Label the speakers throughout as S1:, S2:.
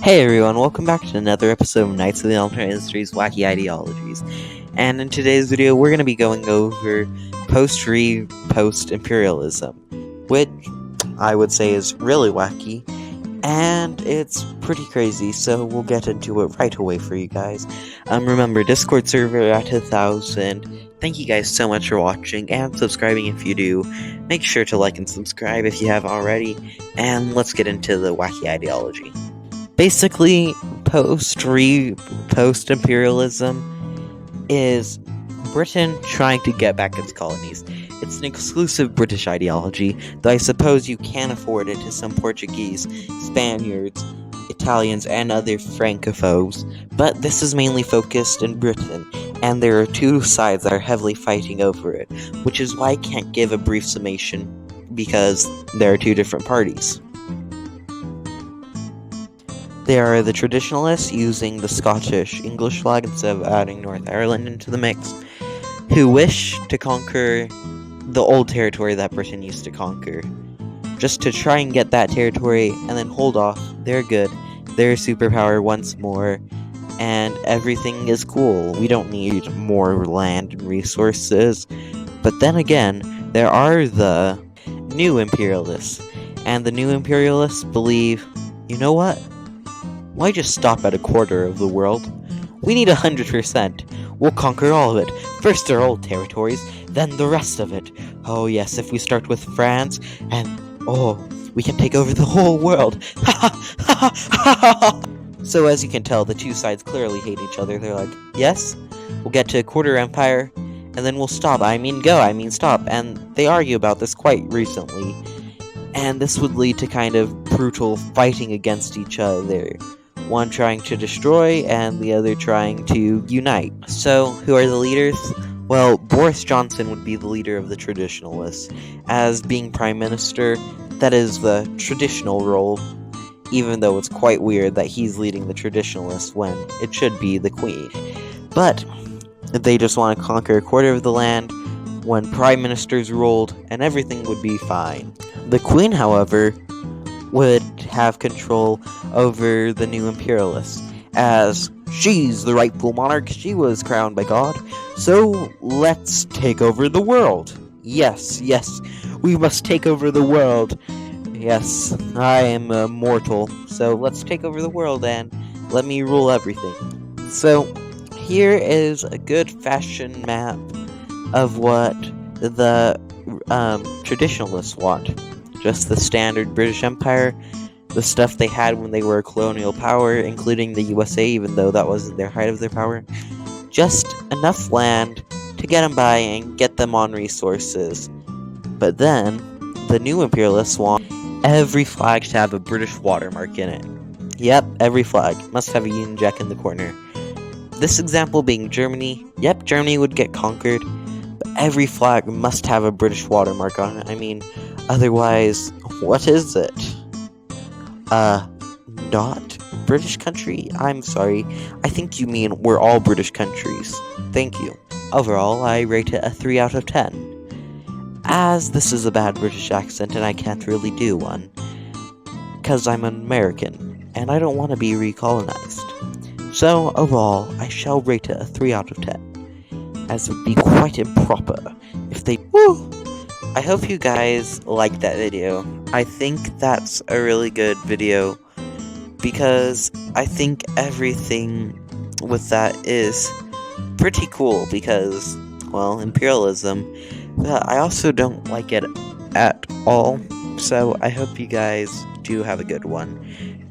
S1: Hey everyone, welcome back to another episode of Knights of the Alternate Histories Wacky Ideologies. And in today's video, we're going to be going over post-imperialism, which I would say is really wacky, and it's pretty crazy, so we'll get into it right away for you guys. Remember, Discord server at 1,000. Thank you guys so much for watching and subscribing if you do. Make sure to like and subscribe if you haven't already, and let's get into the wacky ideology. Basically, post-imperialism is Britain trying to get back its colonies. It's an exclusive British ideology, though I suppose you can afford it to some Portuguese, Spaniards, Italians, and other Francophobes, but this is mainly focused in Britain, and there are two sides that are heavily fighting over it, which is why I can't give a brief summation, because there are two different parties. They are the traditionalists, using the Scottish English flag instead of adding North Ireland into the mix, who wish to conquer the old territory that Britain used to conquer, just to try and get that territory and then hold off. They're good, they're a superpower once more, and everything is cool. We don't need more land and resources. But then again, there are the new imperialists, and the new imperialists believe, you know what? Why just stop at a quarter of the world? We need 100%. We'll conquer all of it. First our old territories, then the rest of it. Oh yes, if we start with France, and we can take over the whole world. So as you can tell, the two sides clearly hate each other. They're like, yes, we'll get to a quarter empire, and then we'll stop. I mean stop. And they argue about this quite recently. And this would lead to kind of brutal fighting against each other. One trying to destroy, and the other trying to unite. So, who are the leaders? Well, Boris Johnson would be the leader of the traditionalists. As being Prime Minister, that is the traditional role, even though it's quite weird that he's leading the traditionalists when it should be the Queen. But, they just want to conquer a quarter of the land when Prime Ministers ruled, and everything would be fine. The Queen, however, would have control over the new imperialists, as she's the rightful monarch. She was crowned by God, so let's take over the world. Yes, we must take over the world. Yes, I am immortal, so let's take over the world and let me rule everything. So, here is a good fashion map of what the traditionalists want. Just the standard British Empire, the stuff they had when they were a colonial power, including the USA, even though that wasn't their height of their power. Just enough land to get them by and get them on resources. But then, the new imperialists want every flag to have a British watermark in it. Yep, every flag must have a Union Jack in the corner. This example being Germany. Yep, Germany would get conquered, but every flag must have a British watermark on it. I mean, otherwise, what is it? Not British country? I'm sorry. I think you mean we're all British countries. Thank you. Overall, I rate it a 3 out of 10. As this is a bad British accent and I can't really do one, because I'm an American, and I don't want to be recolonized. So, overall, I shall rate it a 3 out of 10, as it would be quite improper if they... I hope you guys liked that video. I think that's a really good video, because I think everything with that is pretty cool, because, well, imperialism, but I also don't like it at all, so I hope you guys do have a good one.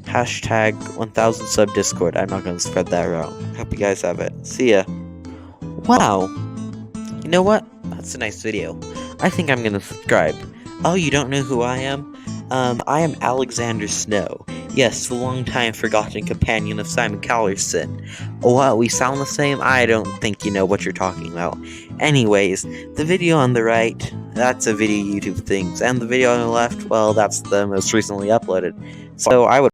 S1: Hashtag 1000 sub Discord. I'm not going to spread that around. Hope you guys have it. See ya. Wow. You know what? That's a nice video. I think I'm going to subscribe. Oh, you don't know who I am? I am Alexander Snow. Yes, the long-time forgotten companion of Simon Callerson. What, we sound the same? I don't think you know what you're talking about. Anyways, the video on the right, that's a video YouTube things, and the video on the left, well, that's the most recently uploaded. So I would